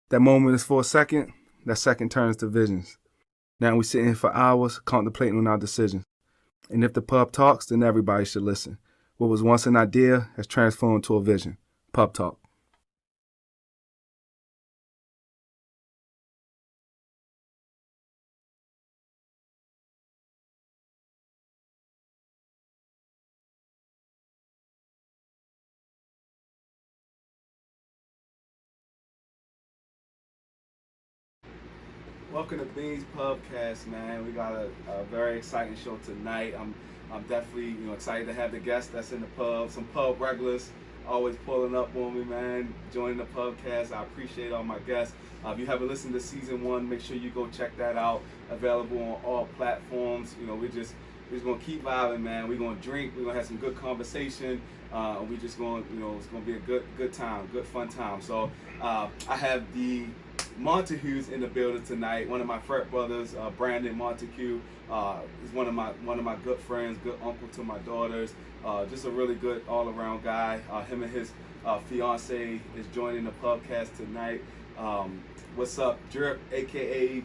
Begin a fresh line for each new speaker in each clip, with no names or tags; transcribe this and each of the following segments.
That moment is for a second, that second turns to visions. Now we sit here for hours contemplating on our decisions. And if the pub talks, then everybody should listen. What was once an idea has transformed to a vision. Pub Talk. Welcome to Beans Pubcast, man. We got a very exciting show tonight. I'm definitely excited to have the guests that's in the pub, some pub regulars, always pulling up on me, man. Joining the pubcast, I appreciate all my guests. If you haven't listened to season 1, make sure you go check that out. Available on all platforms. We're just gonna keep vibing, man. We're gonna drink. We're gonna have some good conversation. We just gonna, it's gonna be a good time, good fun time. So I have the Montague's in the building tonight. One of my frat brothers, Brandon Montague, is one of my good friends, good uncle to my daughters. Just a really good all-around guy. Him and his fiance is joining the pubcast tonight. What's up, Drip, aka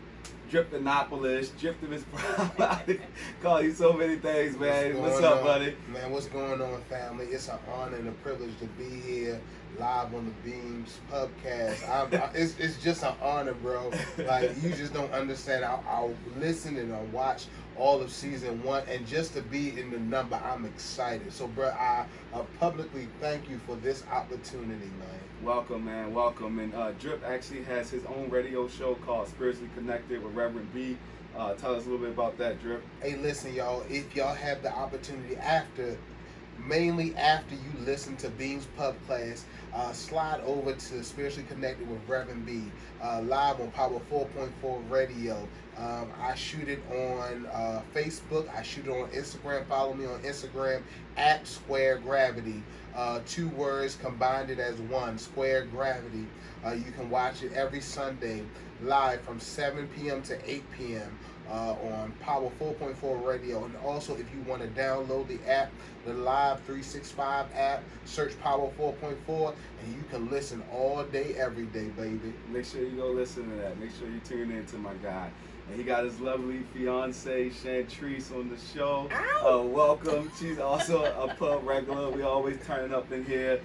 Driptonopolis, Driptimus Prime. Call you so many things, man. What's up, buddy?
Man, what's going on, family? It's an honor and a privilege to be here live on the Beams Pubcast. It's just an honor, bro. Like, you just don't understand. I'll listen and I'll watch all of season 1, and just to be in the number, I'm excited. So, bro, I publicly thank you for this opportunity, man.
Welcome, man. Welcome. And Drip actually has his own radio show called Spiritually Connected with Reverend B. Tell us a little bit about that, Drip.
Hey, listen, y'all. If y'all have the opportunity mainly after you listen to Beams Pub Class, slide over to Spiritually Connected with Reverend B, live on Power 4.4 Radio. I shoot it on Facebook. I shoot it on Instagram. Follow me on Instagram at Square Gravity. 2 words, combined it as one, Square Gravity. You can watch it every Sunday live from 7 p.m. to 8 p.m. On Power 4.4 Radio. And also, if you want to download the app, the Live 365 app, search Power 4.4, and you can listen all day, every day, baby.
Make sure you go listen to that. Make sure you tune in to my guy. And he got his lovely fiance, Shantrice, on the show. Welcome. She's also a pub regular. We always turning up in here.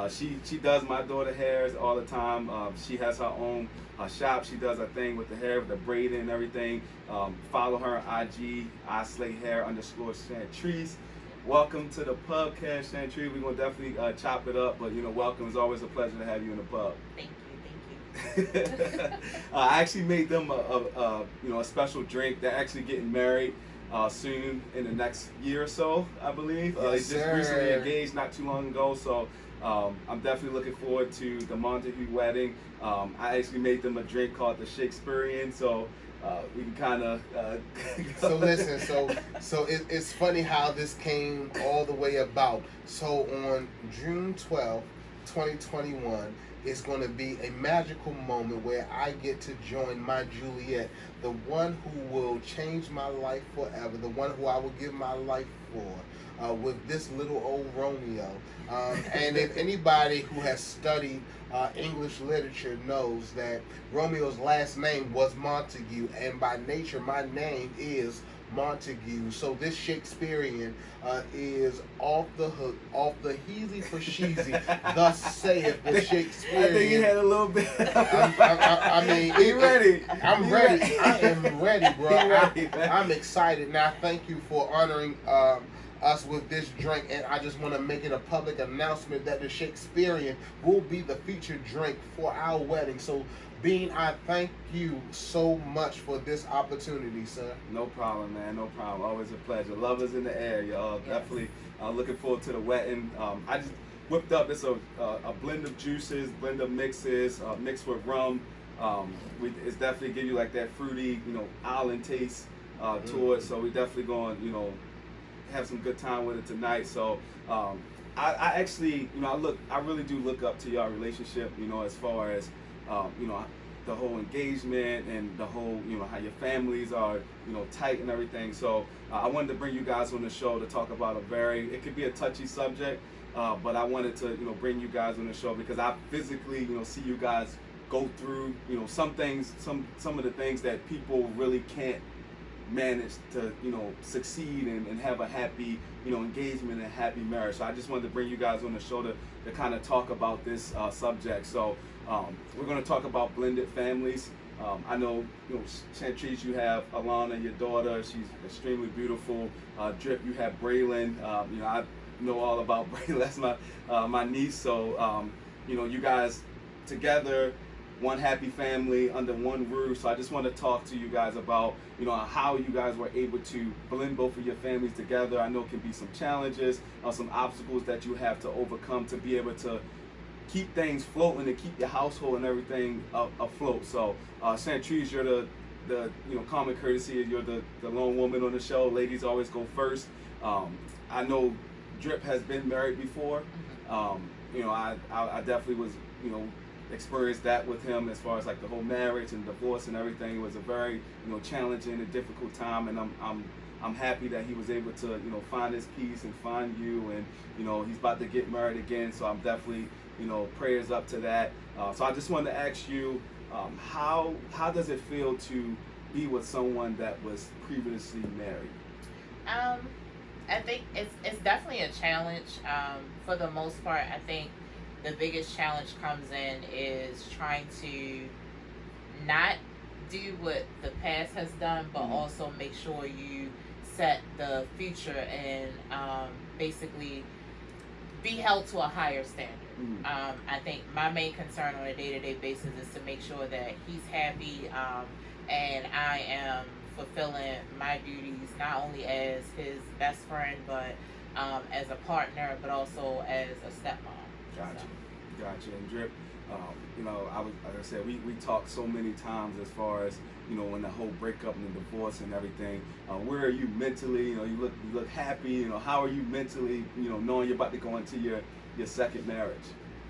She does my daughter hairs all the time. She has her own shop. She does her thing with the hair, with the braiding and everything. Follow her on IG, _Shantrice. Welcome to the pubcast, Shantrice. We're gonna definitely chop it up, but welcome. It's always a pleasure to have you in the pub.
Thank you.
I actually made them a special drink. They're actually getting married soon in the next year or so, I believe. They just recently engaged not too long ago, so I'm definitely looking forward to the Montague wedding. I actually made them a drink called the Shakespearean, so we can kind of.
So listen, so it's funny how this came all the way about. So on June 12th, 2021. It's going to be a magical moment where I get to join my Juliet, the one who will change my life forever, the one who I will give my life for, with this little old Romeo. And if anybody who has studied English literature knows that Romeo's last name was Montague, and by nature my name is Montague. So this Shakespearean is off the hook, off the heezy for sheezy. Thus saith the Shakespearean.
I think you had a little bit.
I mean,
you ready?
I'm ready. I am ready, bro.
Ready,
I'm excited. Now, thank you for honoring us with this drink, and I just want to make it a public announcement that the Shakespearean will be the featured drink for our wedding. So, Bean, I thank you so much for this opportunity, sir.
No problem, man. No problem. Always a pleasure. Love is in the air, y'all.
Yes.
Definitely looking forward to the wedding. I just whipped up. It's a blend of juices, blend of mixes, mixed with rum. It's definitely give you like that fruity, island taste to it. So we definitely going, have some good time with it tonight. So I actually, I really do look up to y'all relationship, as far as the whole engagement and the whole, how your families are, tight and everything. So I wanted to bring you guys on the show to talk about it could be a touchy subject, but I wanted to, bring you guys on the show because I physically, see you guys go through, you know, some things, some of the things that people really can't manage to, you know, succeed and have a happy, you know, engagement and happy marriage. So I just wanted to bring you guys on the show to kind of talk about this subject. So we're going to talk about blended families. I know, you know, Shantrice, you have Alana, your daughter. She's extremely beautiful. Drip, you have Braylon. You know, I know all about Braylon. That's my niece. So, you know, you guys together, one happy family under one roof. So I just want to talk to you guys about, you know, how you guys were able to blend both of your families together. I know it can be some challenges, some obstacles that you have to overcome to be able to keep things floating and keep your household and everything afloat. So Shantrice, you're the you know, common courtesy. You're the lone woman on the show. Ladies always go first. I know Drip has been married before. You know, I definitely was, you know, experienced that with him as far as like the whole marriage and divorce and everything. It was a very, you know, challenging and difficult time, and I'm happy that he was able to, you know, find his peace and find you, and, you know, he's about to get married again. So I'm definitely, you know, prayers up to that. So I just wanted to ask you, how does it feel to be with someone that was previously married?
I think it's definitely a challenge. For the most part, I think the biggest challenge comes in is trying to not do what the past has done, but also make sure you set the future and basically be held to a higher standard. I think my main concern on a day-to-day basis is to make sure that he's happy, and I am fulfilling my duties not only as his best friend, but as a partner, but also as a stepmom.
Gotcha. And Drip, you know, like I said, we talked so many times as far as, you know, when the whole breakup and the divorce and everything. Where are you mentally? You know, you look happy. You know, how are you mentally? You know, knowing you're about to go into your second marriage.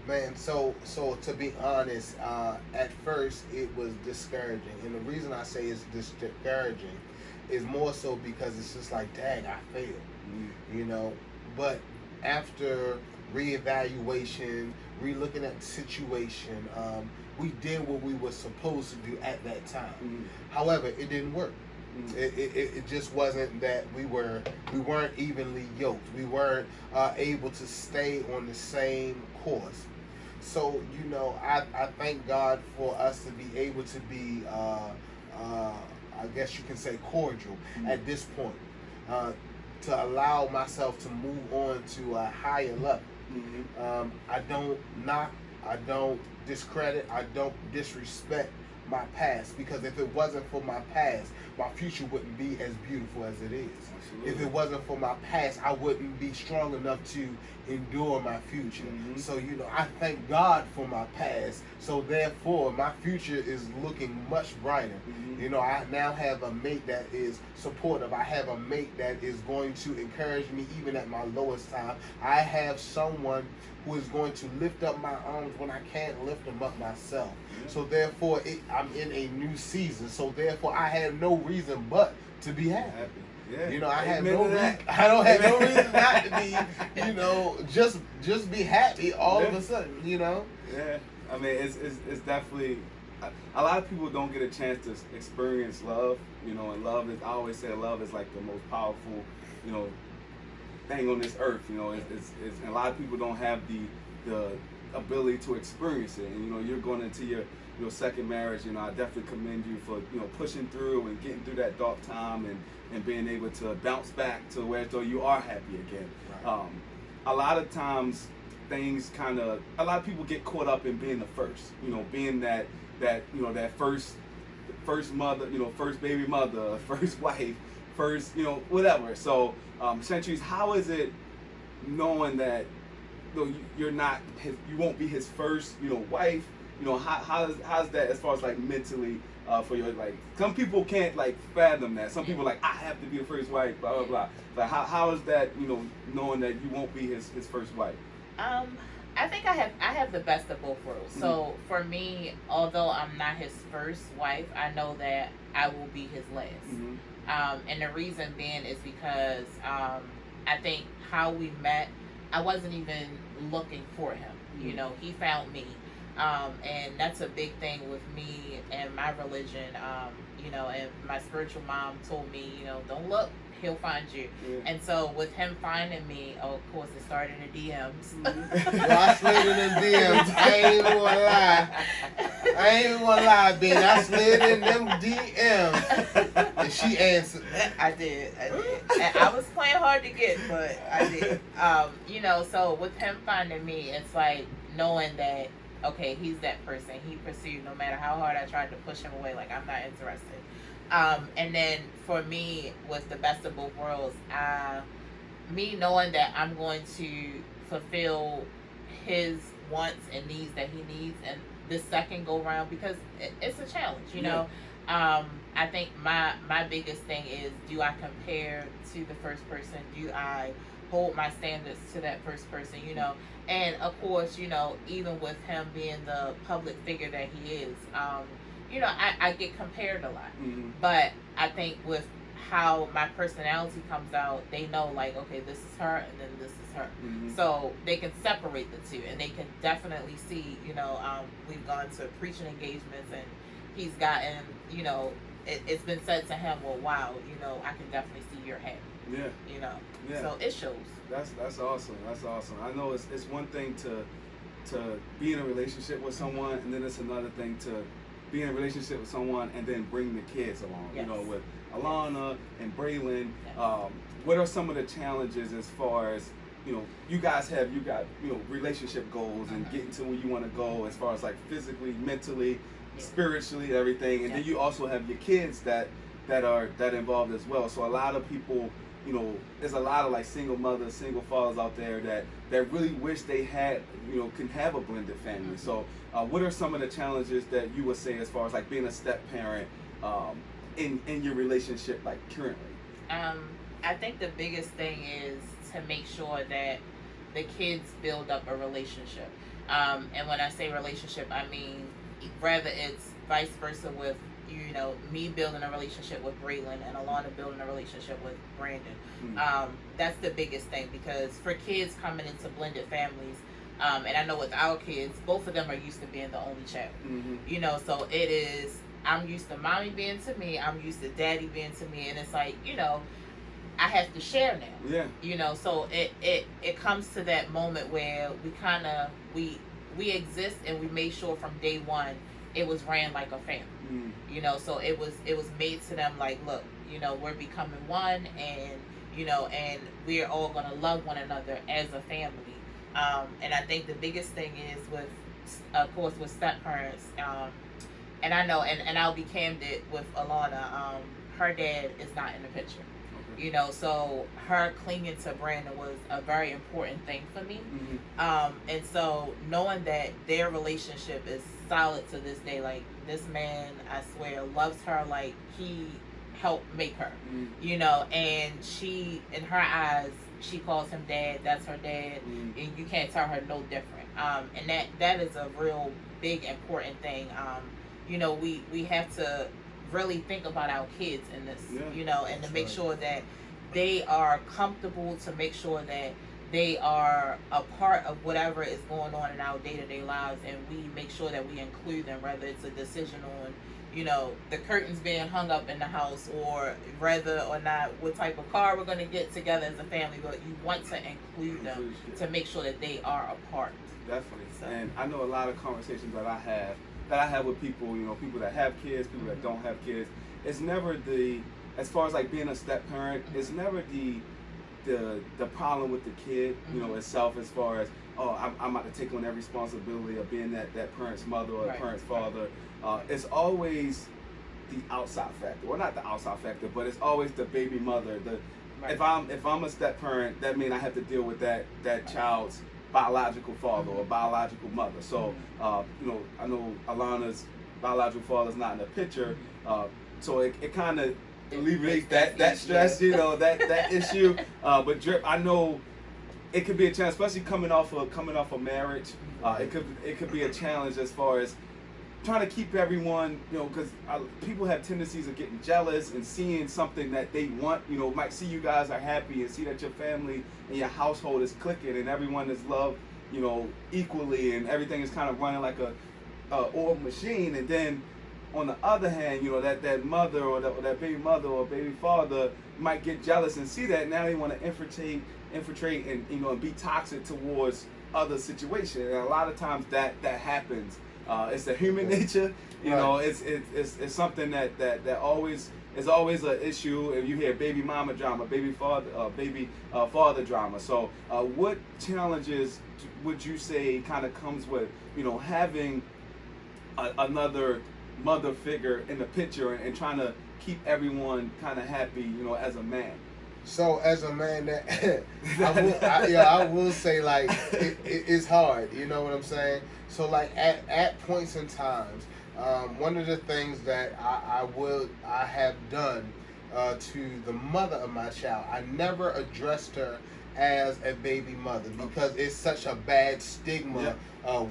Man, so to be honest, at first it was discouraging, and the reason I say it's discouraging is more so because it's just like, dang, I failed, you know. But after reevaluation, re-looking at the situation, we did what we were supposed to do at that time. However, it didn't work. It just wasn't that we weren't evenly yoked. We weren't able to stay on the same course. So, you know, I thank God for us to be able to be, I guess you can say, cordial at this point, to allow myself to move on to a higher level. I don't knock, I don't discredit, I don't disrespect my past, because if it wasn't for my past, my future wouldn't be as beautiful as it is. Absolutely. If it wasn't for my past, I wouldn't be strong enough to endure my future. So, you know, I thank God for my past, so therefore my future is looking much brighter. You know, I now have a mate that is supportive. I have a mate that is going to encourage me even at my lowest time. I have someone who is going to lift up my arms when I can't lift them up myself. So therefore, I'm in a new season. So therefore, I had no reason but to be happy. Yeah. You know, I had no reason. I don't have no reason not to be. You know, just be happy all of a sudden. You know.
Yeah. I mean, it's definitely. A lot of people don't get a chance to experience love. You know, and love is. I always say love is like the most powerful, you know, thing on this earth. You know, it's and a lot of people don't have the ability to experience it. And, you know, you're going into your second marriage. You know, I definitely commend you for, you know, pushing through and getting through that dark time and being able to bounce back to where so you are happy again. Right. A lot of times things a lot of people get caught up in being the first, you know, being that you know, that first mother, you know, first baby mother, first wife, first, you know, whatever. So Shantrice, how is it knowing that, you know, you're not you won't be his first, you know, wife? You know, how's that as far as like mentally for your, like, some people can't like fathom that. Some people are like, I have to be the first wife, blah blah blah. Like how is that, you know, knowing that you won't be his first wife?
I think I have the best of both worlds. So for me, although I'm not his first wife, I know that I will be his last. And the reason being is because I think how we met, I wasn't even looking for him. You know, he found me. And that's a big thing with me and my religion. You know, and my spiritual mom told me, you know, don't look, he'll find you.
Yeah.
And so with him finding me, of course, it started in the DMs.
Well, I slid in the DMs. I ain't even gonna lie, Ben. I slid in them DMs, and she answered.
I did. And I was playing hard to get, but I did. You know, so with him finding me, it's like knowing that, okay, he's that person. He pursued no matter how hard I tried to push him away, like, I'm not interested. And then for me, with the best of both worlds, me knowing that I'm going to fulfill his wants and needs that he needs, and the second go round, because it's a challenge, you know. I think my biggest thing is, do I compare to the first person? Do I hold my standards to that first person, you know? And of course, you know, even with him being the public figure that he is, you know, I get compared a lot.
Mm-hmm.
But I think with how my personality comes out, they know, like, okay, this is her and then this is her.
Mm-hmm.
So they can separate the two, and they can definitely see, you know, we've gone to preaching engagements, and he's gotten, you know, it's been said to him, well, wow, you know, I can definitely see your head.
Yeah.
You know.
Yeah.
So it shows.
That's awesome. That's awesome. I know it's one thing to be in a relationship with someone, and then it's another thing to be in a relationship with someone and then bring the kids along.
Yes.
You know, with Alana and Braylon.
Yes.
What are some of the challenges as far as, you know, you got, you know, relationship goals and getting to where you want to go as far as like physically, mentally, spiritually, everything, and then you also have your kids that are involved as well. So a lot of people, you know, there's a lot of like single mothers, single fathers out there that really wish they had, you know, can have a blended family. So what are some of the challenges that you would say as far as like being a step parent in your relationship, like currently?
I think the biggest thing is to make sure that the kids build up a relationship. And when I say relationship, I mean whether it's vice versa with, you know, me building a relationship with Braylon and Alana building a relationship with Brandon. That's the biggest thing, because for kids coming into blended families, and I know with our kids, both of them are used to being the only child.
Mm-hmm.
You know, so it is, I'm used to mommy being to me, I'm used to daddy being to me, and it's like, you know, I have to share now.
Yeah.
You know, so it comes to that moment where we kind of, we exist, and we made sure from day one it was ran like a family. You know, so it was made to them like, look, you know, we're becoming one, and you know, and we're all gonna love one another as a family. And I think the biggest thing is with, of course, with step parents, and I know, and I'll be candid with Alana, her dad is not in the picture. You know, so her clinging to Brandon was a very important thing for me. And so knowing that their relationship is solid to this day, like, this man, I swear, loves her like he helped make her. You know, and she, in her eyes, she calls him dad. That's her dad, and you can't tell her no different. And that is a real big important thing. You know, we have to really think about our kids in this, you know, and to make sure that they are comfortable, to make sure that they are a part of whatever is going on in our day-to-day lives, and we make sure that we include them, whether it's a decision on, you know, the curtains being hung up in the house, or whether or not what type of car we're going to get together as a family. But you want to include them to make sure that they are a part.
Definitely. So. And I know a lot of conversations that I have with people, you know, people that have kids, people that don't have kids. It's never as far as like being a step parent, it's never the problem with the kid, you know, itself, as far as, oh, I'm about to take on that responsibility of being that parent's mother or parent's father. It's always the outside factor. Well, not the outside factor, but it's always the baby mother. If I'm a step parent, that means I have to deal with that child's biological father or biological mother. So, you know, I know Alana's biological father's not in the picture, so it kind of alleviates that stress, you know, that issue. But Drip, I know it could be a challenge, especially coming off of marriage. It could be a challenge as far as trying to keep everyone, you know, because people have tendencies of getting jealous and seeing something that they want, you know, might see you guys are happy and see that your family and your household is clicking and everyone is love equally, and everything is kind of running like a oiled machine. And then on the other hand, that mother or that baby mother or baby father might get jealous and see that. Now they want to infiltrate and and be toxic towards other situations. And a lot of times that happens. It's the human nature. It's something that always is always an issue. If you hear baby mama drama, baby father drama. So what challenges would you say kind of comes with having another mother figure in the picture and trying to keep everyone kind of happy, as a man?
So as a man, I will say, like, it's hard. You know what I'm saying? So like at points in times, one of the things that I have done to the mother of my child, I never addressed her as a baby mother because it's such a bad stigma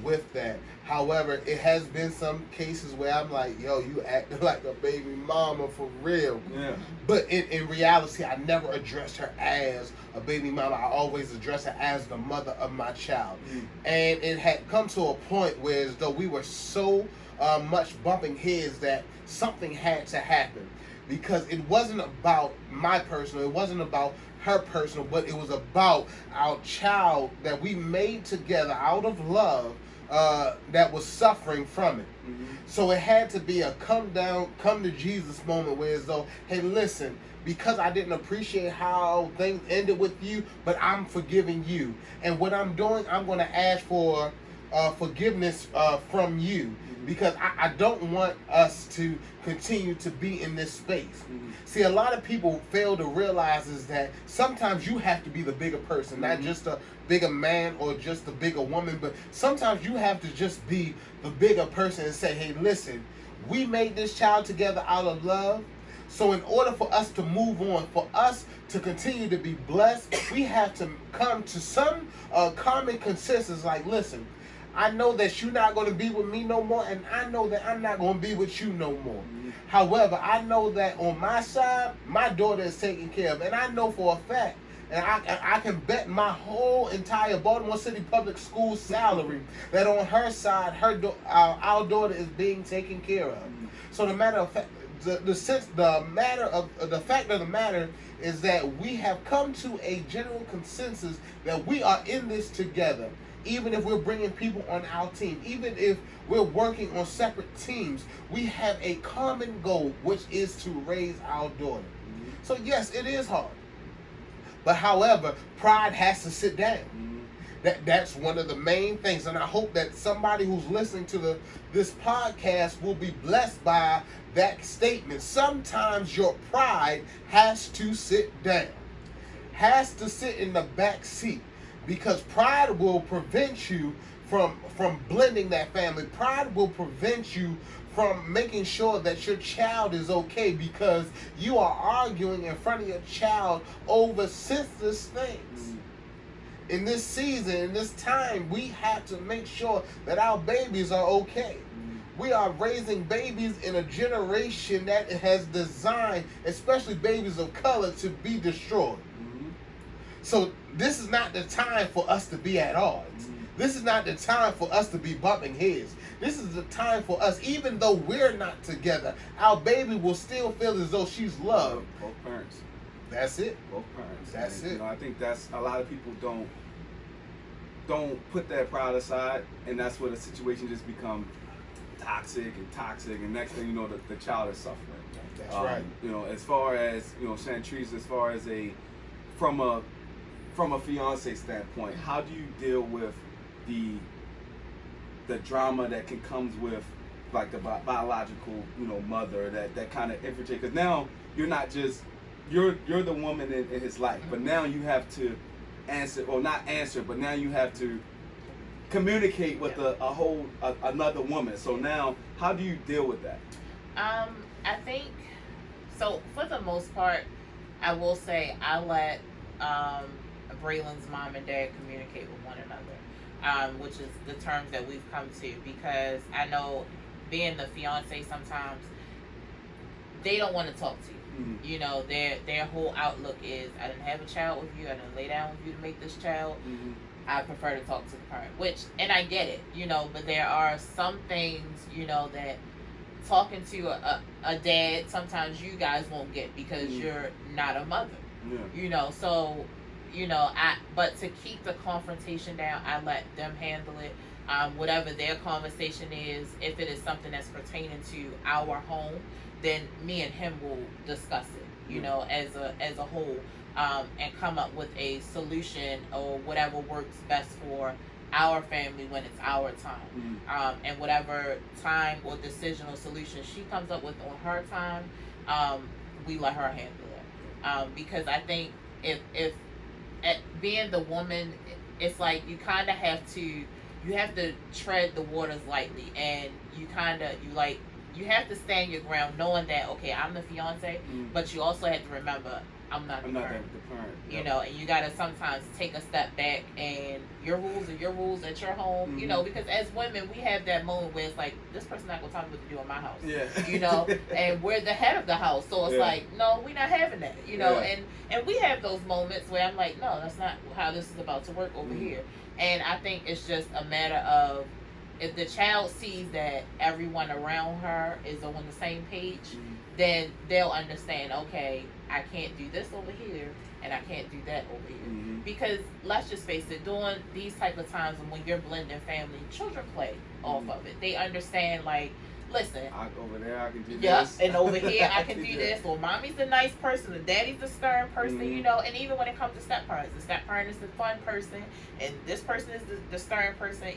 with that. However, it has been some cases where I'm like, yo, you acting like a baby mama for real.
Yeah.
But in reality, I never addressed her as a baby mama. I always addressed her as the mother of my child. And it had come to a point where as though we were so much bumping heads that something had to happen. Because it wasn't about my personal, it wasn't about her personal, but it was about our child that we made together out of love that was suffering from it. So it had to be a come to Jesus moment where as though, hey, listen, because I didn't appreciate how things ended with you, but I'm forgiving you. And what I'm doing, I'm going to ask for forgiveness from you. Because I don't want us to continue to be in this space. See, a lot of people fail to realize is that sometimes you have to be the bigger person, not just a bigger man or just a bigger woman, but sometimes you have to just be the bigger person and say, hey, listen, we made this child together out of love. So in order for us to move on, for us to continue to be blessed, we have to come to some common consensus like, listen, I know that you're not going to be with me no more, and I know that I'm not going to be with you no more. However, I know that on my side, my daughter is taken care of, and I know for a fact, and I can bet my whole entire Baltimore City Public Schools salary that on her side, our daughter is being taken care of. So the matter of fact, the fact of the matter is that we have come to a general consensus that we are in this together. Even if we're bringing people on our team, even if we're working on separate teams, we have a common goal, which is to raise our daughter. So yes, it is hard. But however, pride has to sit down. That's one of the main things. And I hope that somebody who's listening to this podcast will be blessed by that statement. Sometimes your pride has to sit down, has to sit in the back seat. Because pride will prevent you from blending that family. Pride will prevent you from making sure that your child is okay because you are arguing in front of your child over senseless things. In this season, in this time, we have to make sure that our babies are okay. We are raising babies in a generation that has designed, especially babies of color, to be destroyed. So this is not the time for us to be at odds. This is not the time for us to be bumping heads. This is the time for us, even though we're not together, our baby will still feel as though she's loved.
Both parents.
That's it.
Both parents.
That's it.
I think that's a lot of people don't put that pride aside, and that's where the situation just become toxic, and next thing you know, the child is suffering.
That's right.
As far as Shantrice, as far as from a fiance standpoint, how do you deal with the drama that comes with like the biological mother that kind of infiltrate? Because now you're not just you're the woman in his life, but now you have to but now you have to communicate with another woman. So now, how do you deal with that?
I think so. For the most part, I will say I let Braylon's mom and dad communicate with one another, which is the terms that we've come to, because I know being the fiance, sometimes they don't want to talk to you. Their whole outlook is, I didn't have a child with you, I didn't lay down with you to make this child. I prefer to talk to the parent, and I get it, but there are some things, that talking to a dad, sometimes you guys won't get because you're not a mother. So, but to keep the confrontation down, I let them handle it. Whatever their conversation is, if it is something that's pertaining to our home, then me and him will discuss it, as a whole, and come up with a solution or whatever works best for our family when it's our time. And whatever time or decision or solution she comes up with on her time, we let her handle it. Because I think if being the woman, it's like you kind of have to tread the waters lightly, and you have to stand your ground, knowing that, okay, I'm the fiance, but you also have to remember I'm not the parent. And you gotta sometimes take a step back, and your rules are your rules at your home. Because as women, we have that moment where it's like, this person not gonna tell me what to do in my house. And we're the head of the house, so it's like, no, we're not having that. And we have those moments where I'm like, no, that's not how this is about to work over here. And I think it's just a matter of, if the child sees that everyone around her is on the same page, then they'll understand, okay, I can't do this over here, and I can't do that over here. Because let's just face it, during these type of times when you're blending family, children play off of it. They understand, like, listen,
over there I can do
this. And over here I can do this. Or mommy's the nice person, and daddy's the stern person, and even when it comes to step parents, the step parent is the fun person, and this person is the stern person,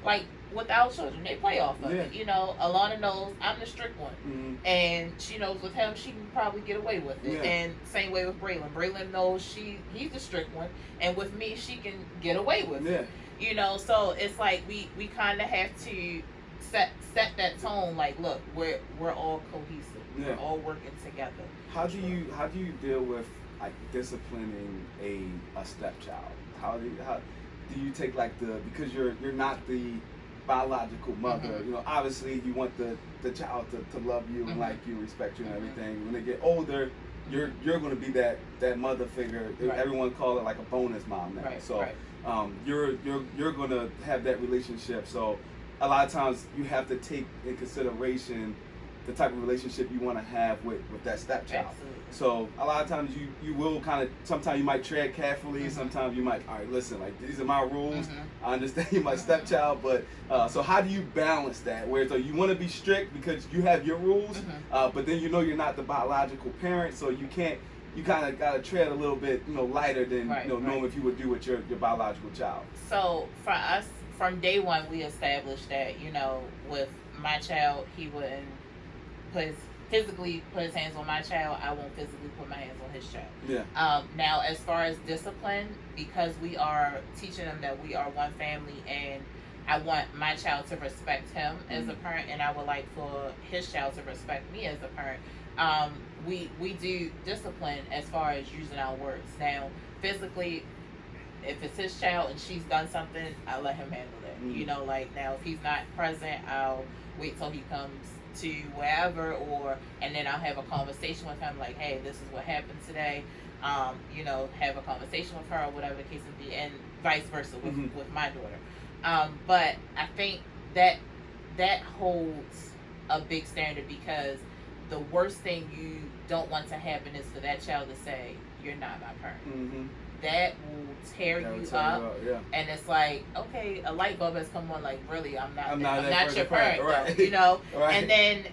like with our children, they play off of it. Alana knows I'm the strict one, and she knows with him she can probably get away with it. And same way with Braylon. Braylon knows he's the strict one, and with me she can get away with it. So it's like we kind of have to set that tone, like, look, we're all cohesive. We're all working together.
How do you deal with, like, disciplining a stepchild? How do you take, like, because you're not the biological mother, obviously you want the child to love you and like you, respect you and everything. When they get older, you're going to be that mother figure. Everyone call it like a bonus mom now. You're going to have that relationship. So a lot of times you have to take in consideration the type of relationship you want to have with that stepchild.
Absolutely.
So a lot of times you will kind of, sometimes you might tread carefully, sometimes you might, all right, listen, like, these are my rules. I understand you're my stepchild, but so how do you balance that? Where so you want to be strict because you have your rules, but then you're not the biological parent, so you kind of got to tread a little bit lighter than knowing if you would do with your biological child.
So for us, from day one, we established that, with my child, he wouldn't physically put his hands on my child. I won't physically put my hands on his child. Now, as far as discipline, because we are teaching them that we are one family, and I want my child to respect him as a parent, and I would like for his child to respect me as a parent. We do discipline as far as using our words. Now, physically, if it's his child and she's done something, I let him handle it. Like, now if he's not present, I'll wait till he comes to wherever, and then I'll have a conversation with him, like, hey, this is what happened today. Have a conversation with her, or whatever the case may be, and vice versa with my daughter. But I think that holds a big standard, because the worst thing you don't want to happen is for that child to say, you're not my parent. That will tear you up. And it's like, okay, a light bulb has come on, like, really, I'm not your parent, and then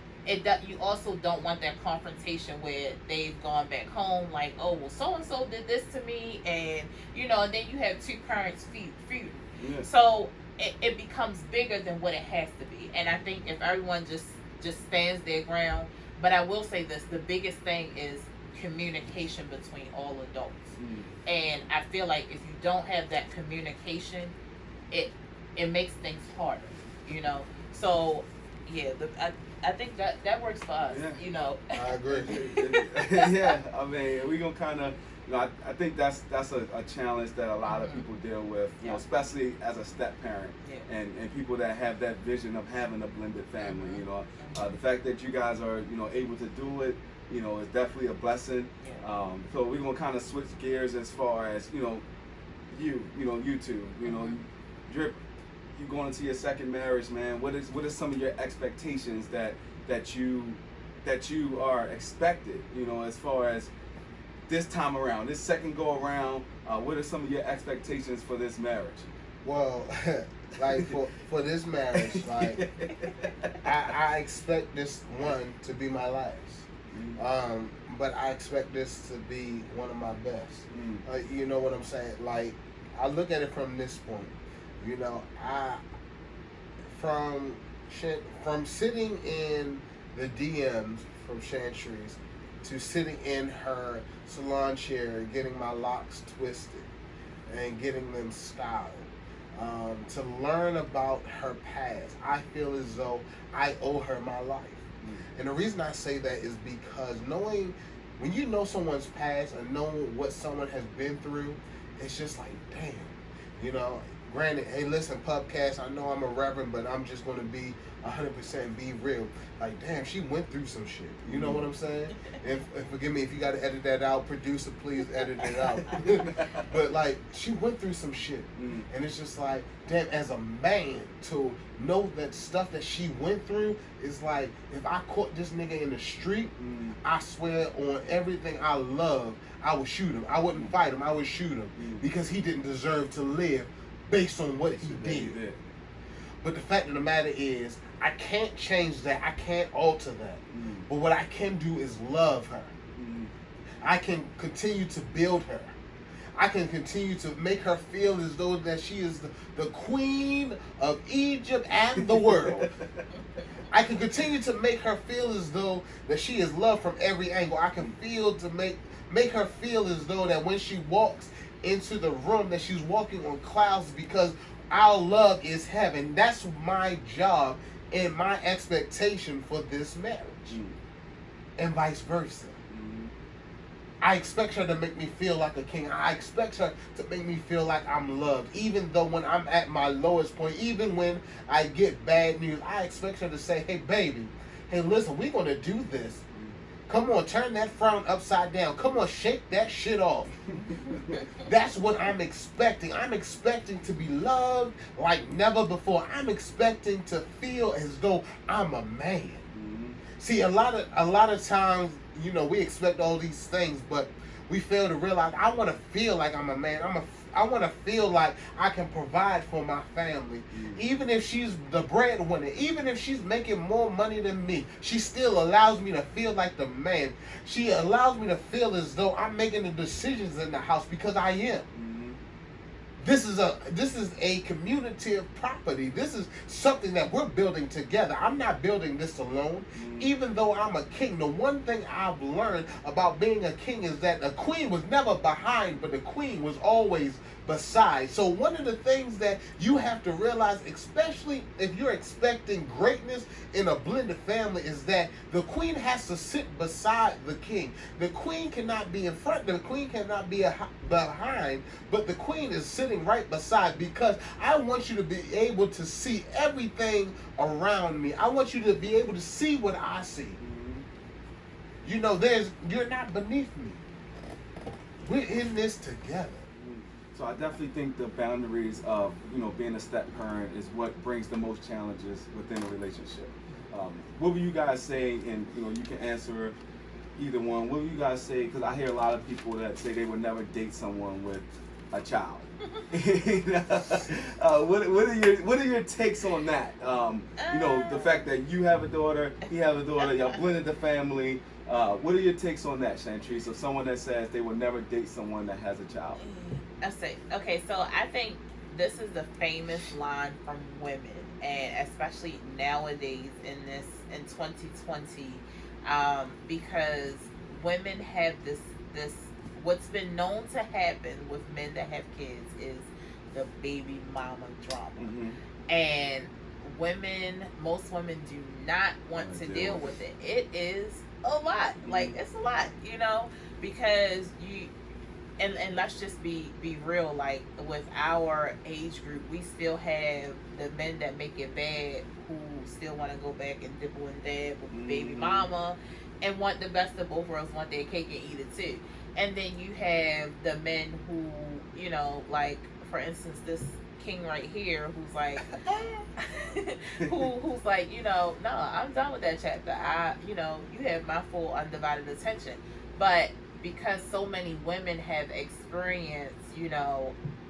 you also don't want that confrontation where they've gone back home, like, oh, well, so and so did this to me, and and then you have two parents feuding. So it becomes bigger than what it has to be. And I think if everyone just stands their ground, but I will say this, the biggest thing is communication between all adults. And I feel like if you don't have that communication, it makes things harder, So I think that works for us,
I agree.
I mean, we gonna kind of, I think that's a challenge that a lot of people deal with, especially as a step parent, and people that have that vision of having a blended family. The fact that you guys are able to do it, is definitely a blessing. So we're gonna kind of switch gears as far as you two, you're going into your second marriage, man. What is some of your expectations that you are expected, as far as this time around, this second go around? What are some of your expectations for this marriage?
Well, like for this marriage, like I expect this one to be my last. But I expect this to be one of my best. You know what I'm saying? Like, I look at it from this point. From sitting in the DMs from Shantrice to sitting in her salon chair, getting my locks twisted and getting them styled. To learn about her past, I feel as though I owe her my life. And the reason I say that is because when you know someone's past and know what someone has been through, it's just like, damn. Granted, hey, listen, Pubcast, I know I'm a reverend, but I'm just going to be 100% be real. Like, damn, she went through some shit. You know what I'm saying? And forgive me if you got to edit that out. Producer, please edit it out. But, like, she went through some shit. And it's just like, damn, as a man, to know that stuff that she went through is like, if I caught this nigga in the street, I swear on everything I love, I would shoot him. I wouldn't fight him. I would shoot him. Because he didn't deserve to live based on what he did. But the fact of the matter is, I can't change that. I can't alter that. But what I can do is love her. I can continue to build her. I can continue to make her feel as though that she is the queen of Egypt and the world. I can continue to make her feel as though that she is loved from every angle. I can feel to make her feel as though that when she walks into the room that she's walking on clouds, because our love is heaven. That's my job and my expectation for this marriage. And vice versa. I expect her to make me feel like a king. I expect her to make me feel like I'm loved. Even though when I'm at my lowest point, even when I get bad news, I expect her to say, hey baby, hey listen, we're going to do this. Come on, turn that frown upside down. Come on, shake that shit off. That's what I'm expecting. I'm expecting to be loved like never before. I'm expecting to feel as though I'm a man. See, a lot of times, we expect all these things, but we fail to realize I want to feel like I'm a man. I want to feel like I can provide for my family. Even if she's the breadwinner, even if she's making more money than me, she still allows me to feel like the man. She allows me to feel as though I'm making the decisions in the house because I am. This is a community of property. This is something that we're building together. I'm not building this alone. Even though I'm a king, the one thing I've learned about being a king is that a queen was never behind, but the queen was always beside. So one of the things that you have to realize, especially if you're expecting greatness in a blended family, is that the queen has to sit beside the king. The queen cannot be in front, the queen cannot be behind, but the queen is sitting right beside, because I want you to be able to see everything around me. I want you to be able to see what I see. You're not beneath me. We're in this together.
So I definitely think the boundaries of being a step parent is what brings the most challenges within a relationship. What would you guys say? And you can answer either one. What would you guys say? Because I hear a lot of people that say they would never date someone with a child. What are your takes on that? The fact that you have a daughter, he have a daughter, y'all blended the family. What are your takes on that, Shantrice? Of someone that says they will never date someone that has a child?
Okay, so I think this is the famous line from women, and especially nowadays in 2020, because women have this what's been known to happen with men that have kids is the baby mama drama. And most women do not want to deal with it. It is a lot. Like, it's a lot, because and let's just be real, like with our age group, we still have the men that make it bad who still want to go back and dibble and dab with baby mama, and want the best of both worlds, want their cake and eat it too. And then you have the men who, like for instance, this king right here, who's like, who's like, no, I'm done with that chapter. You have my full undivided attention. But because so many women have experienced,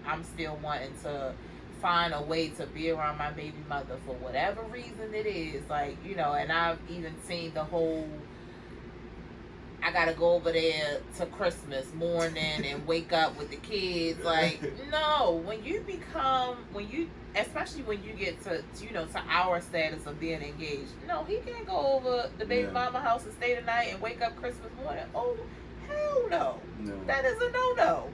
I'm still wanting to find a way to be around my baby mother for whatever reason it is, like, and I've even seen the whole, I gotta go over there to Christmas morning and wake up with the kids. Like, no, especially when you get to our status of being engaged, no, he can't go over the baby mama house and stay the night and wake up Christmas morning. Oh, hell no. That is a no.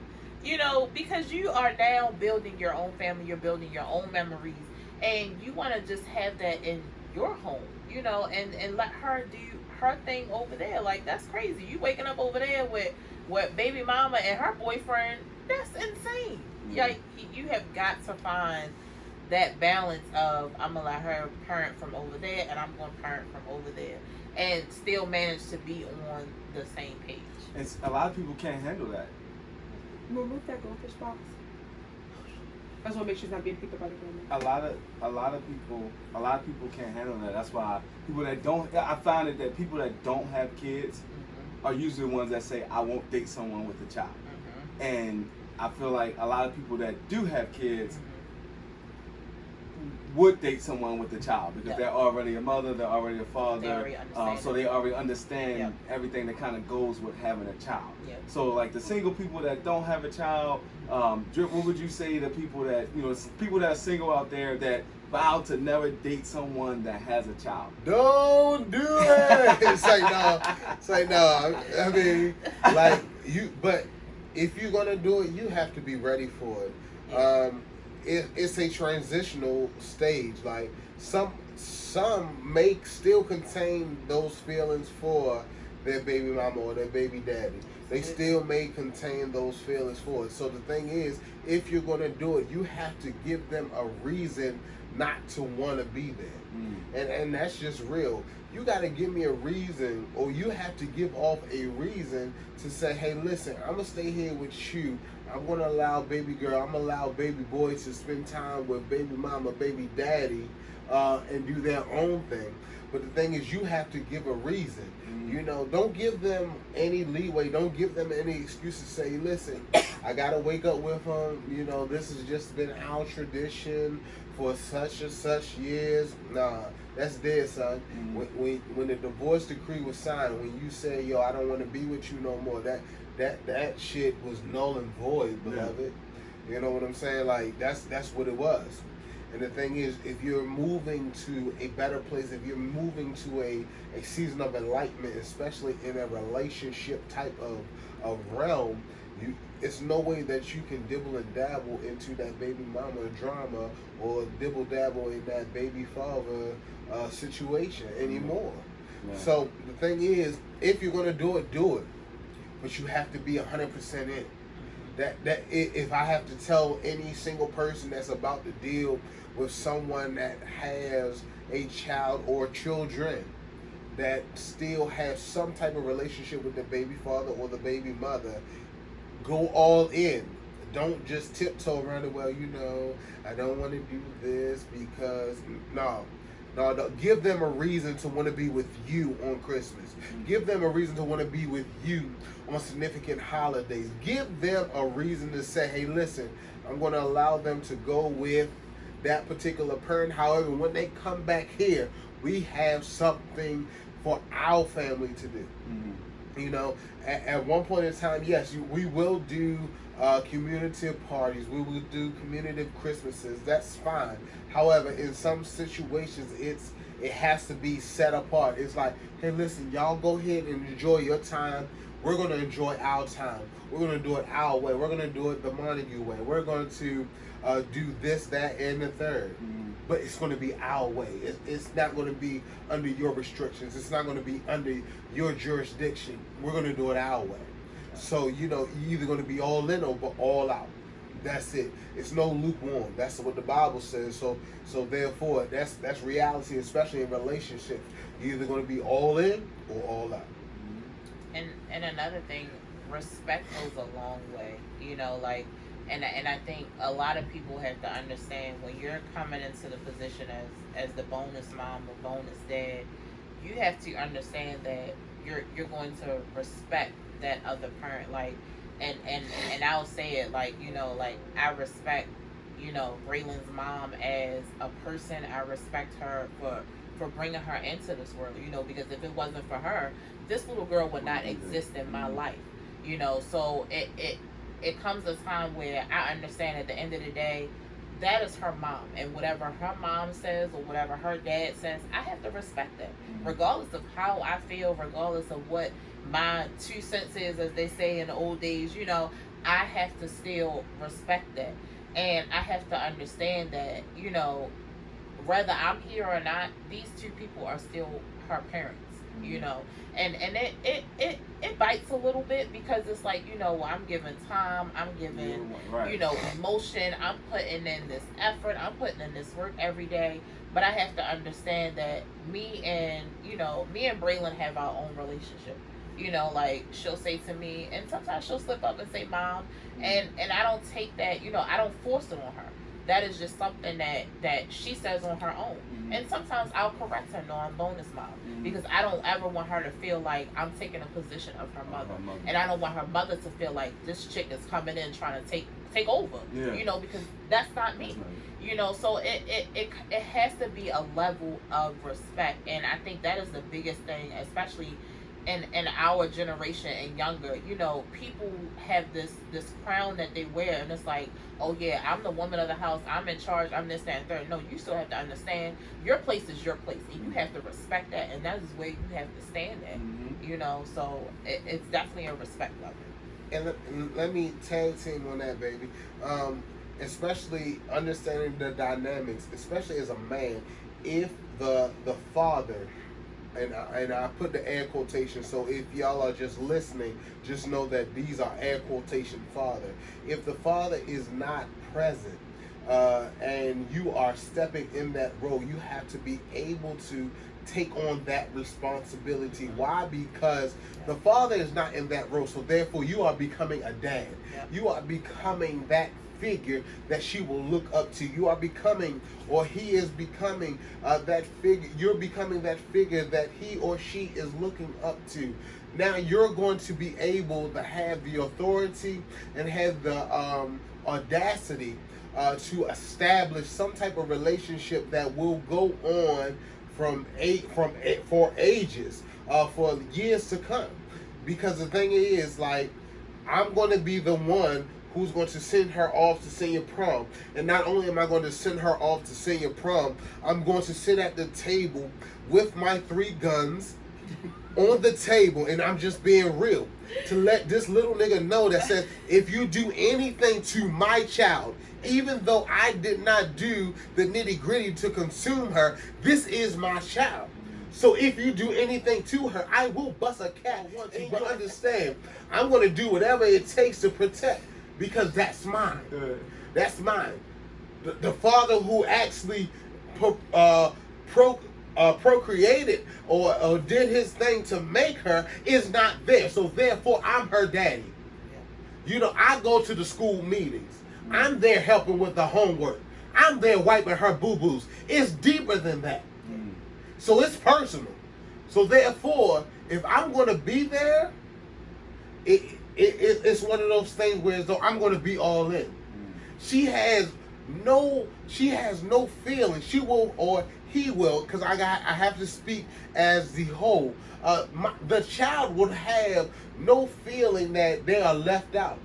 Because you are now building your own family, you're building your own memories, and you want to just have that in your home, and let her do her thing over there. Like, that's crazy. You waking up over there with baby mama and her boyfriend, that's insane. Like, you have got to find that balance of, I'm gonna let her parent from over there and I'm gonna parent from over there, and still manage to be on the same page.
And a lot of people can't handle that.
Remove that goldfish box. I just want to make sure it's not being picked up by the camera.
A lot of people can't handle that. That's why people that don't. I found it that people that don't have kids are usually the ones that say, I won't date someone with a child. And I feel like a lot of people that do have kids would date someone with a child because they're already a mother, they're already a father, so they already understand everything that kind of goes with having a child. So like the single people that don't have a child, what would you say to people that, people that are single out there that vow to never date someone that has a child?
Don't do it. It's like no. I mean, like but if you're gonna do it, you have to be ready for it. It's a transitional stage. Like some may still contain those feelings for their baby mama or their baby daddy. They still may contain those feelings for it. So the thing is, if you're going to do it, you have to give them a reason not to want to be there. And that's just real. You got to give me a reason, or you have to give off a reason to say, hey, listen, I'm going to stay here with you. I'm going to allow baby girl, I'm going to allow baby boy to spend time with baby mama, baby daddy, and do their own thing. But the thing is, you have to give a reason. Don't give them any leeway. Don't give them any excuse to say, listen, I got to wake up with them. This has just been our tradition for such and such years. Nah, that's dead, son. When the divorce decree was signed, when you say, yo, I don't want to be with you no more, that shit was null and void, beloved. You know what I'm saying? Like, that's what it was. And the thing is, if you're moving to a better place, if you're moving to a season of enlightenment, especially in a relationship type of realm, it's no way that you can dibble and dabble into that baby mama drama or dibble dabble in that baby father situation anymore. So the thing is, if you're gonna do it, but you have to be 100% in. That if I have to tell any single person that's about to deal with someone that has a child or children that still has some type of relationship with the baby father or the baby mother, go all in. Don't just tiptoe around it. Well, I don't want to do this because no. Give them a reason to want to be with you on Christmas. Give them a reason to want to be with you on significant holidays. Give them a reason to say, hey, listen, I'm going to allow them to go with that particular parent. However, when they come back here, we have something for our family to do. At one point in time, yes, we will do community parties. We will do community Christmases. That's fine. However, in some situations, it has to be set apart. It's like, hey, listen, y'all go ahead and enjoy your time. We're going to enjoy our time. We're going to do it our way. We're going to do it the Montague way. We're going to do this, that, and the third. But it's going to be our way. It's not going to be under your restrictions. It's not going to be under your jurisdiction. We're going to do it our way. So, you're either going to be all in or all out. That's it. It's no lukewarm. That's what the Bible says. So therefore, that's reality, especially in relationships. You're either going to be all in or all out.
and another thing, respect goes a long way. You know, like, and I think a lot of people have to understand when you're coming into the position as the bonus mom or bonus dad, you have to understand that you're going to respect that other parent. Like, and I'll say it like, you know, like, I respect, you know, Braylon's mom as a person. I respect her for bringing her into this world, you know, because if it wasn't for her, this little girl would not exist in my life, you know. So it comes a time where I understand at the end of the day, that is her mom, and whatever her mom says or whatever her dad says, I have to respect that, regardless of how I feel, regardless of what my 2 cents is, as they say in the old days, you know. I have to still respect that, and I have to understand that, you know, whether I'm here or not, these 2 people are still her parents, you know. And it bites a little bit, because it's like, you know, I'm giving time, I'm giving, you know, emotion, I'm putting in this effort, I'm putting in this work every day. But I have to understand that me and Braylon have our own relationship. You know, like, she'll say to me, and sometimes she'll slip up and say, Mom, and I don't take that, you know, I don't force it on her. That is just something that she says on her own. And sometimes I'll correct her, no, I'm bonus mom. Because I don't ever want her to feel like I'm taking a position of her mother. And I don't want her mother to feel like this chick is coming in trying to take over. Yeah. You know, because that's not me. You know, so it has to be a level of respect. And I think that is the biggest thing, especially in our generation and younger. You know, people have this crown that they wear, and it's like, oh yeah, I'm the woman of the house, I'm in charge, I'm this, that, and third. No, you still have to understand your place is your place, and you have to respect that, and that is where you have to stand at. You know, so it's definitely a respect level.
And let me tag team on that, baby. Especially understanding the dynamics, especially as a man, if the father, and I put the air quotation, so if y'all are just listening, just know that these are air quotation father. If the father is not present, and you are stepping in that role, you have to be able to take on that responsibility. Why? Because the father is not in that role, so therefore you are becoming a dad. You are becoming that figure that she will look up to. You are becoming, or he is becoming, that figure. You're becoming that figure that he or she is looking up to. Now you're going to be able to have the authority and have the audacity to establish some type of relationship that will go on for ages, for years to come. Because the thing is, like, I'm going to be the one who's going to send her off to senior prom. And not only am I going to send her off to senior prom, I'm going to sit at the table with my 3 guns on the table, and I'm just being real, to let this little nigga know that says, if you do anything to my child, even though I did not do the nitty gritty to consume her, this is my child. So if you do anything to her, I will bust a cat. But understand, I'm going to do whatever it takes to protect, because that's mine. That's mine. The father who actually procreated or did his thing to make her is not there. So therefore, I'm her daddy. You know, I go to the school meetings. I'm there helping with the homework. I'm there wiping her boo-boos. It's deeper than that. So it's personal. So therefore, if I'm going to be there, it's one of those things where as though I'm going to be all in. She has no feeling. She will, or he will, because I have to speak as the whole. The child would have no feeling that they are left out.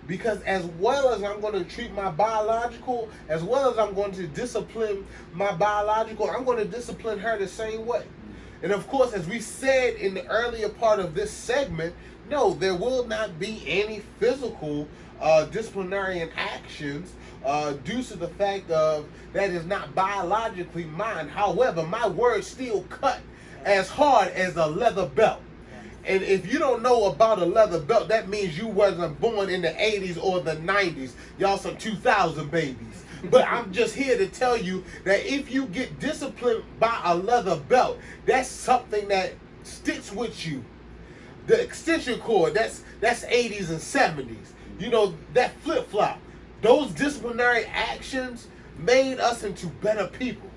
Because as well as I'm going to treat my biological, as well as I'm going to discipline my biological, I'm going to discipline her the same way. And of course, as we said in the earlier part of this segment, no, there will not be any physical disciplinary actions due to the fact of that is not biologically mine. However, my words still cut as hard as a leather belt. And if you don't know about a leather belt, that means you wasn't born in the 80s or the 90s. Y'all some 2000 babies. But I'm just here to tell you that if you get disciplined by a leather belt, that's something that sticks with you. The extension cord, that's 80s and 70s. You know, that flip-flop. Those disciplinary actions made us into better people.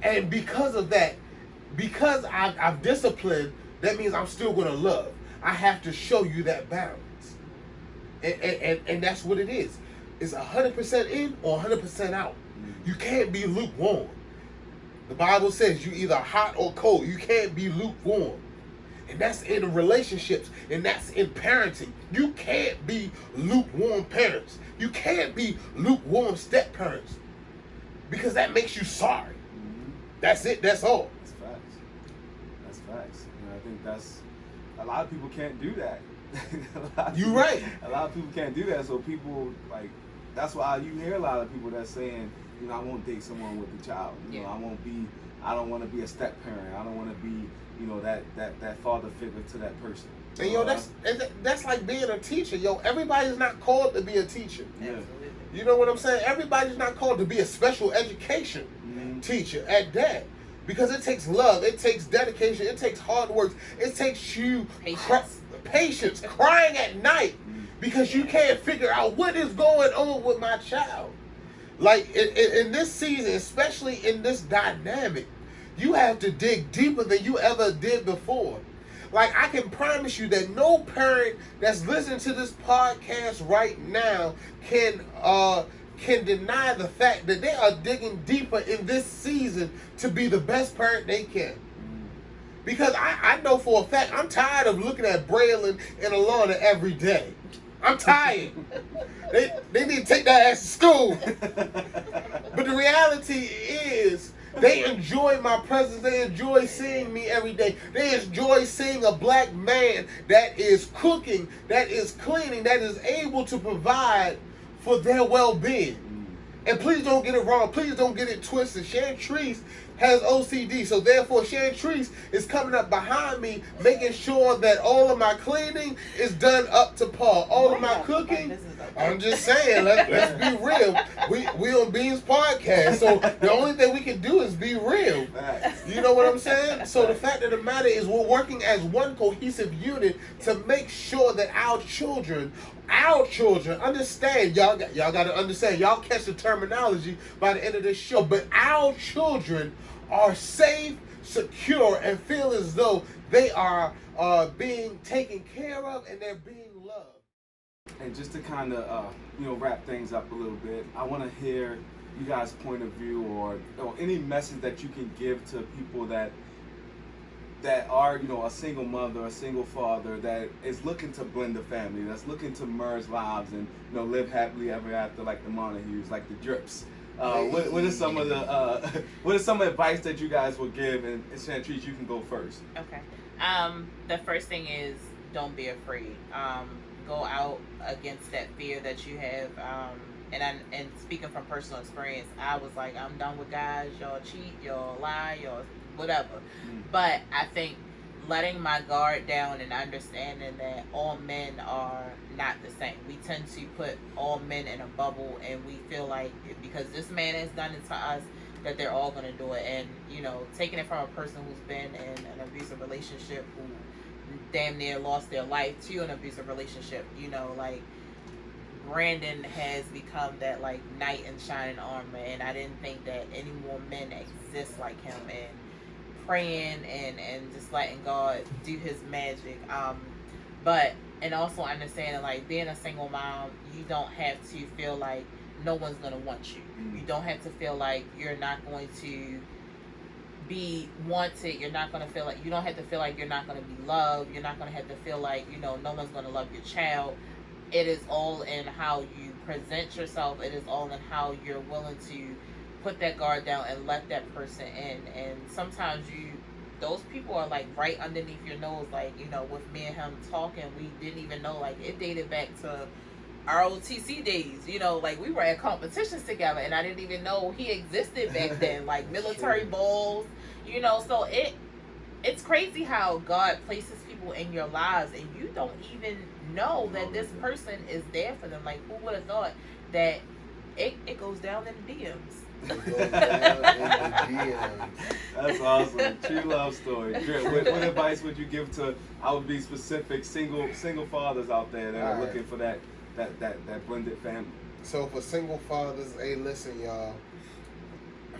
And because of that, because I've disciplined, that means I'm still going to love. I have to show you that balance. And that's what it is. It's 100% in or 100% out. You can't be lukewarm. The Bible says you either hot or cold. You can't be lukewarm. And that's in relationships, and that's in parenting. You can't be lukewarm parents. You can't be lukewarm step parents, because that makes you sorry. That's it. That's all.
That's facts. That's facts. And I think that's, a lot of people can't do that.
You're right.
A lot of people can't do that. So people, like, that's why you hear a lot of people that's saying, you know, I won't date someone with a child. You know, I don't want to be a step parent. I don't want to be, you know, that father figure to that person.
And yo, that's like being a teacher. Yo, everybody's not called to be a teacher.
Yeah.
You know what I'm saying? Everybody's not called to be a special education teacher at that. Because it takes love, it takes dedication, it takes hard work, it takes you patience, crying at night because you can't figure out what is going on with my child. Like in this season, especially in this dynamic, you have to dig deeper than you ever did before. Like, I can promise you that no parent that's listening to this podcast right now can deny the fact that they are digging deeper in this season to be the best parent they can. Because I know for a fact, I'm tired of looking at Braylon and Alana every day. I'm tired. They need to take that ass to school. But the reality is, they enjoy my presence. They enjoy seeing me every day. They enjoy seeing a black man that is cooking, that is cleaning, that is able to provide for their well-being. And please don't get it wrong. Please don't get it twisted. Shantrice has OCD, so therefore Shantrice is coming up behind me, making sure that all of my cleaning is done up to par. All of my cooking, I'm just saying, let's be real. We on Beans Podcast, so the only thing we can do is be real. You know what I'm saying? So the fact of the matter is, we're working as one cohesive unit to make sure that our children, understand, y'all got to understand, y'all catch the terminology by the end of this show, but our children are safe, secure, and feel as though they are being taken care of and they're being loved.
And just to kind of, wrap things up a little bit, I want to hear you guys' point of view or any message that you can give to people that are, a single mother, a single father that is looking to blend the family, that's looking to merge lives and, live happily ever after, like the Monahues, like the Drips. What is some of the what is some advice that you guys will give? And Shantrice, you can go first.
Okay. The first thing is, don't be afraid. Go out against that fear that you have. And speaking from personal experience, I was like, I'm done with guys. Y'all cheat, y'all lie, y'all whatever. But I think letting my guard down and understanding that all men are not the same. We tend to put all men in a bubble, and we feel like because this man has done it to us, that they're all going to do it. And, taking it from a person who's been in an abusive relationship, who damn near lost their life to an abusive relationship, like Brandon has become that like knight in shining armor, and I didn't think that any more men exist like him, and praying and just letting God do his magic. And also understanding, like, being a single mom, you don't have to feel like no one's gonna want you. You don't have to feel like you're not going to be wanted. You're not gonna feel like, you don't have to feel like you're not gonna be loved. You're not gonna have to feel like, no one's gonna love your child. It is all in how you present yourself. It is all in how you're willing to put that guard down and let that person in. And sometimes those people are like right underneath your nose, like, with me and him talking, we didn't even know, like, it dated back to ROTC days, like we were at competitions together and I didn't even know he existed back then, like military balls, so it's crazy how God places people in your lives and you don't even know that this person is there for them. Like, who would have thought that it goes down in the DMs.
It goes down in the DMs.
That's awesome. True love story. Drip, what advice would you give to, I would be specific, single fathers out there that are looking for that blended family?
So for single fathers, hey, listen, y'all.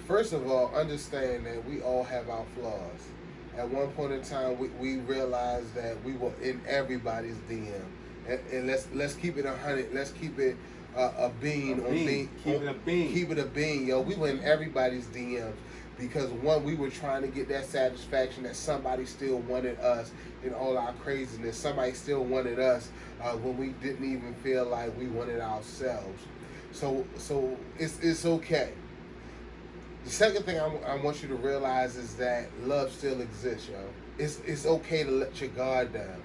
First of all, understand that we all have our flaws. At one point in time, we realized that we were in everybody's DM, and let's keep it 100. Let's keep it a bean.
Keep it a bean.
Keep it a bean, yo. We were in everybody's DMs because one, we were trying to get that satisfaction that somebody still wanted us in all our craziness. Somebody still wanted us when we didn't even feel like we wanted ourselves. So it's okay. The second thing I want you to realize is that love still exists, yo. It's okay to let your guard down.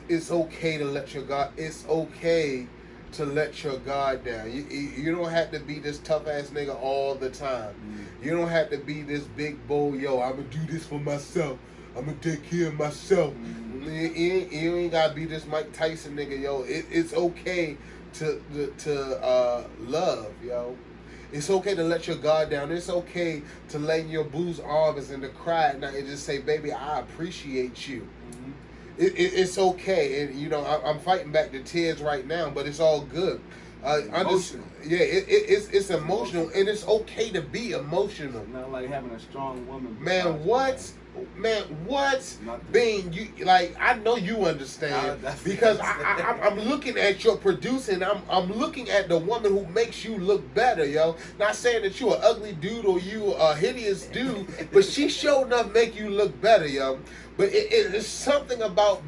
It's okay to let your guard. It's okay to let your guard down. You don't have to be this tough ass nigga all the time. You don't have to be this big bold, yo, I'm gonna do this for myself. I'm gonna take care of myself. You ain't gotta be this Mike Tyson nigga, yo. It's okay to love, yo. It's okay to let your guard down. It's okay to lay in your boo's arms and to cry at night and just say, baby, I appreciate you. It's okay. And, you know, I'm fighting back the tears right now, but it's all good.
Emotional.
Yeah, it's emotional, and it's okay to be emotional.
Not like having a strong woman.
Man, what? Being you, like, I know you understand because I'm looking at your producing. I'm looking at the woman who makes you look better, yo. Not saying that you an ugly dude or you a hideous dude, but she sure enough make you look better, yo. But it is something about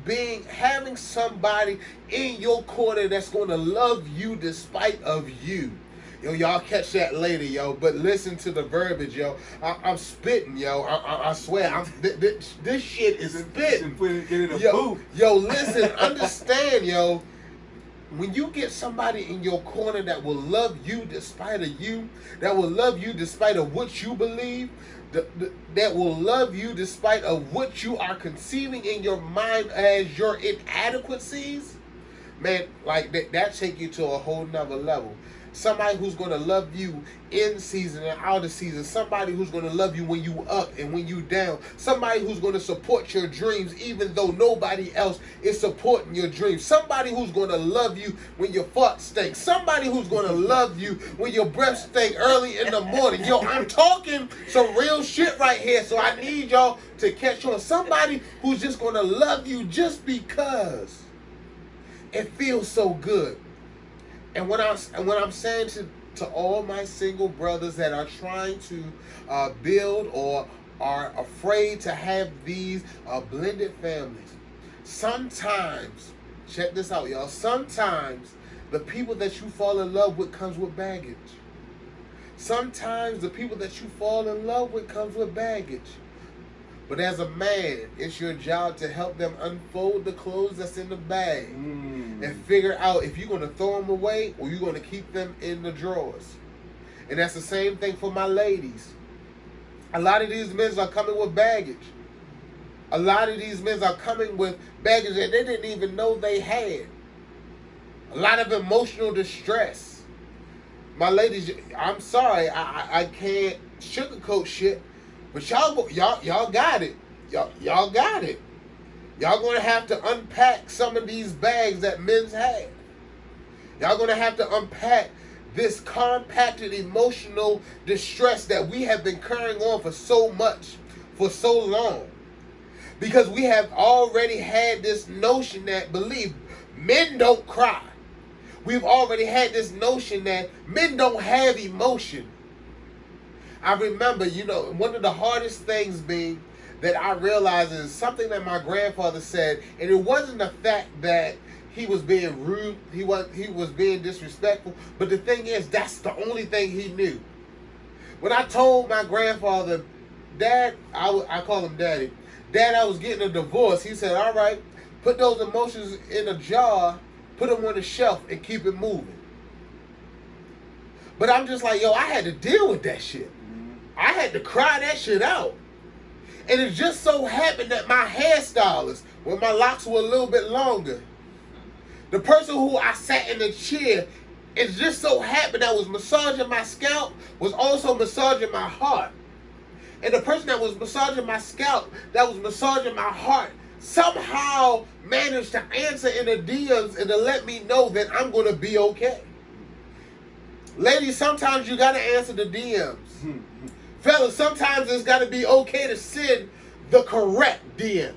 having somebody in your corner that's going to love you despite of you. Yo, y'all catch that later, yo. But listen to the verbiage, yo. I'm spitting, yo. I swear, this shit is spitting. Yo, listen, understand, yo. When you get somebody in your corner that will love you despite of you, that will love you despite of what you believe, that will love you despite of what you are conceiving in your mind as your inadequacies, man, like that take you to a whole nother level. Somebody who's going to love you in season and out of season. Somebody who's going to love you when you up and when you down. Somebody who's going to support your dreams even though nobody else is supporting your dreams. Somebody who's going to love you when your fart stinks. Somebody who's going to love you when your breath stink early in the morning. Yo, I'm talking some real shit right here, so I need y'all to catch on. Somebody who's just going to love you just because it feels so good. And when I'm saying to all my single brothers that are trying to build or are afraid to have these blended families, sometimes, check this out, y'all, sometimes the people that you fall in love with comes with baggage. Sometimes the people that you fall in love with comes with baggage. But as a man, it's your job to help them unfold the clothes that's in the bag and figure out if you're going to throw them away or you're going to keep them in the drawers. And that's the same thing for my ladies. A lot of these men are coming with baggage. A lot of these men are coming with baggage that they didn't even know they had. A lot of emotional distress. My ladies, I'm sorry, I can't sugarcoat shit. But y'all got it. Y'all got it. Y'all gonna have to unpack some of these bags that men's have. Y'all gonna have to unpack this compacted emotional distress that we have been carrying on for so long. Because we have already had this notion that, believe, men don't cry. We've already had this notion that men don't have emotion. I remember, you know, one of the hardest things being that I realized is something that my grandfather said, and it wasn't the fact that he was being rude, he was being disrespectful, but the thing is, that's the only thing he knew. When I told my grandfather, Dad, I call him Daddy, Dad, I was getting a divorce, he said, all right, put those emotions in a jar, put them on the shelf, and keep it moving. But I'm just like, yo, I had to deal with that shit. I had to cry that shit out. And it just so happened that my hairstylist, when my locks were a little bit longer, the person who I sat in the chair, it just so happened that was massaging my scalp was also massaging my heart. And the person that was massaging my scalp, that was massaging my heart, somehow managed to answer in the DMs and to let me know that I'm going to be okay. Ladies, sometimes you got to answer the DMs. Fellas, sometimes it's got to be okay to send the correct DM.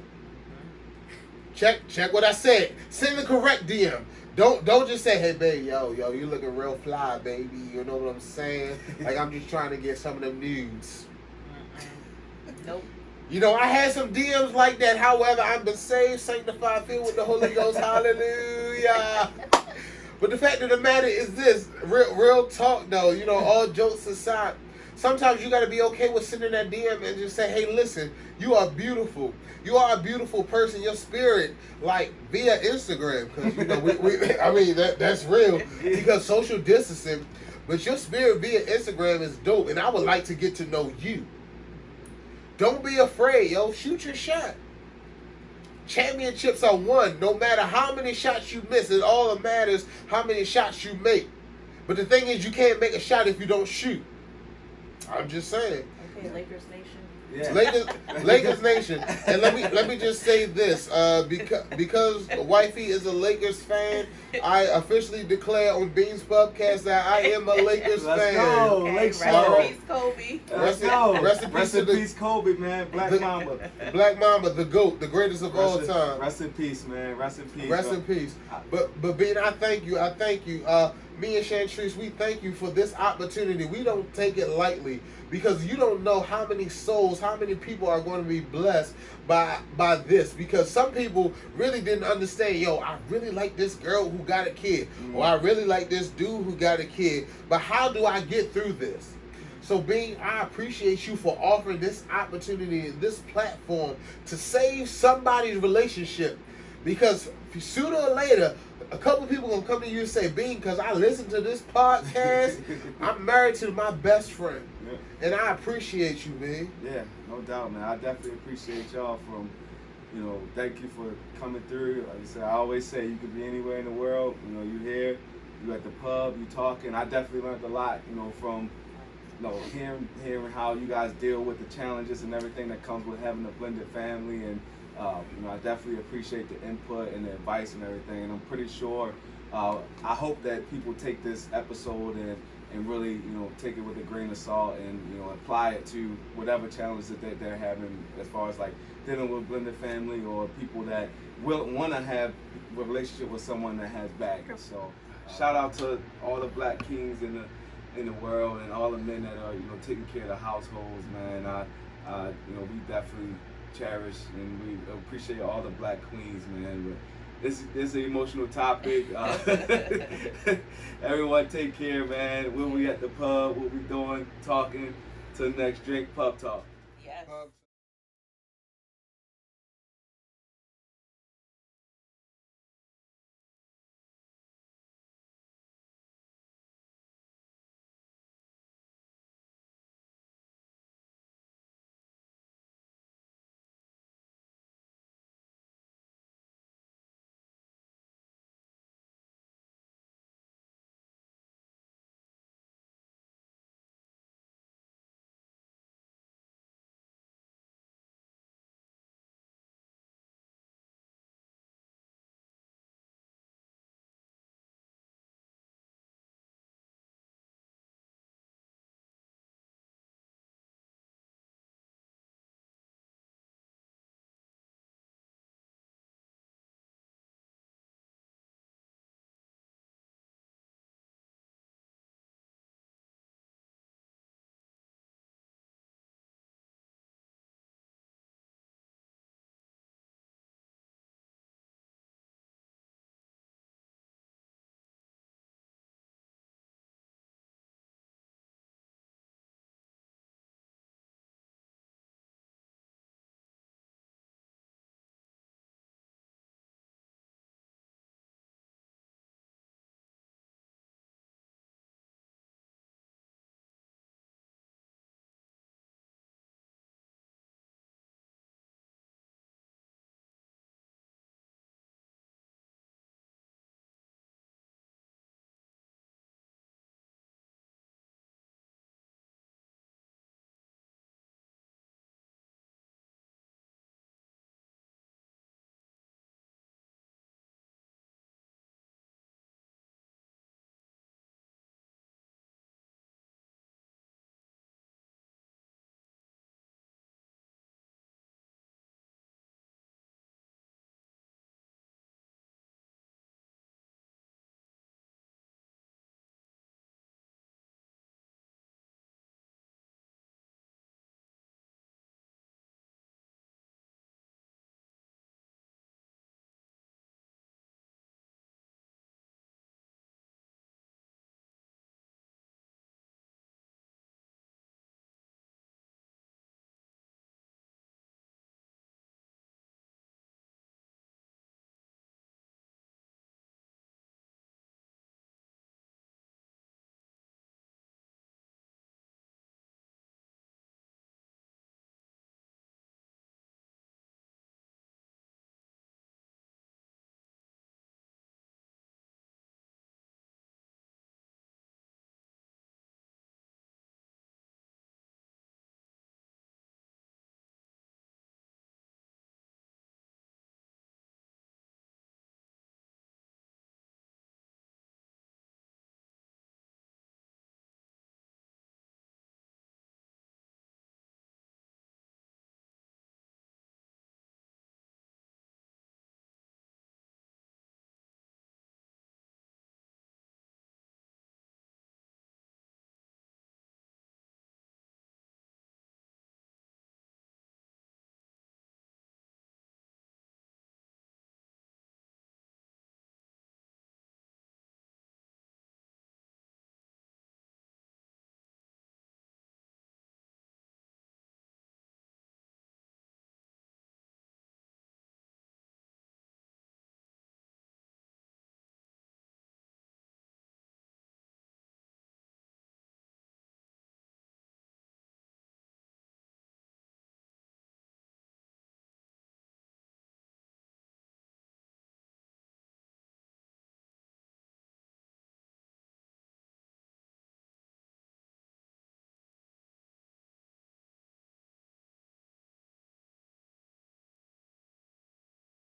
Check what I said. Send the correct DM. Don't just say, hey, babe, yo, you looking real fly, baby. You know what I'm saying? Like, I'm just trying to get some of them nudes.
Nope.
You know, I had some DMs like that. However, I've been saved, sanctified, filled with the Holy Ghost. Hallelujah. But the fact of the matter is this. Real talk, though. You know, all jokes aside, sometimes you got to be okay with sending that DM and just say, hey, listen, you are beautiful. You are a beautiful person. Your spirit, like, via Instagram. Because, you know, I mean, that's real. Because social distancing. But your spirit via Instagram is dope. And I would like to get to know you. Don't be afraid, yo. Shoot your shot. Championships are won no matter how many shots you miss. It all matters how many shots you make. But the thing is, you can't make a shot if you don't shoot. I'm just saying.
Okay, Lakers Nation.
Yeah.
Lakers Nation. And let me just say this. Because wifey is a Lakers fan, I officially declare on Beans Pubcast that I am a Lakers
Let's
fan.
go.
Okay,
Lakers.
rest in peace, Kobe.
Let's go.
Rest in peace,
Kobe, man. Black Mamba.
Black Mamba, the GOAT, the greatest of all time.
Rest in peace, man. Rest in peace.
Rest in peace. But Bean, I thank you. Me and Shantrice, we thank you for this opportunity. We don't take it lightly because you don't know how many souls, how many people are going to be blessed by this. Because some people really didn't understand, yo, I really like this girl who got a kid. Or I really like this dude who got a kid. But how do I get through this? So, Bean, I appreciate you for offering this opportunity, this platform to save somebody's relationship. Because sooner or later, a couple people gonna come to you and say, Bean, because I listened to this podcast, I'm married to my best friend. Yeah. And I appreciate you, Bean.
Yeah, no doubt, man. I definitely appreciate y'all from, you know, thank you for coming through. Like I said, I always say you could be anywhere in the world. You know, you here, you at the pub, you talking. I definitely learned a lot, you know, from, you know, hearing how you guys deal with the challenges and everything that comes with having a blended family. And you know, I definitely appreciate the input and the advice and everything, and I'm pretty sure, I hope that people take this episode and really, you know, take it with a grain of salt and, you know, apply it to whatever challenge that they're having as far as like dealing with blended family or people that will want to have a relationship with someone that has back. So shout out to all the black kings in the world and all the men that are, you know, taking care of the households, man. You know, we definitely cherish and we appreciate all the black queens, man. But this is an emotional topic. Everyone take care, man. When we at the pub, what we doing, talking. Till next drink, pub talk.
Yes.